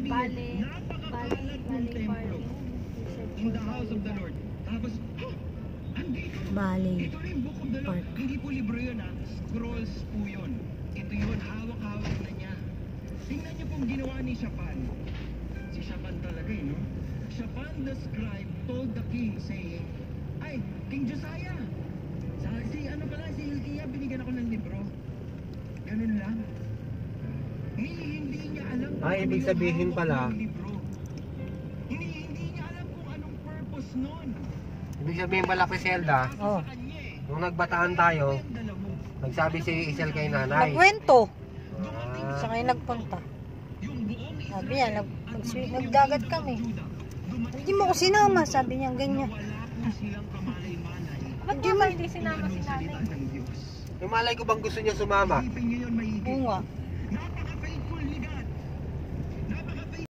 Bale Park. In the house of the Lord. Tapos, Bale ito rin Book of the Lord. Park. Hindi po libro yun ha. Scrolls po yun. Ito yun, hawak-hawak na niya. Tingnan niyo pong ginawa ni Shaphan. Si Shaphan talaga no? Shaphan the scribe told the king saying, ay, King Josiah, si Hilkiah, binigyan ako ng libro. Ganun lang. Hindi niya alam kung ibig sabihin pala, libro. Hindi niya alam kung anong purpose nun. ibig sabihin pala kay Zelda, nung nagbataan tayo, nagsabi si Isel kay nanay. Nagkwento. Ah, Siya ngayon nagpunta. Sabi niya, nagdagat kami. Hindi mo ko sinama, sabi niya ganyan. Ba't hindi sinama si nanay? yung malay ko bang gusto niya sumama? Oo nga.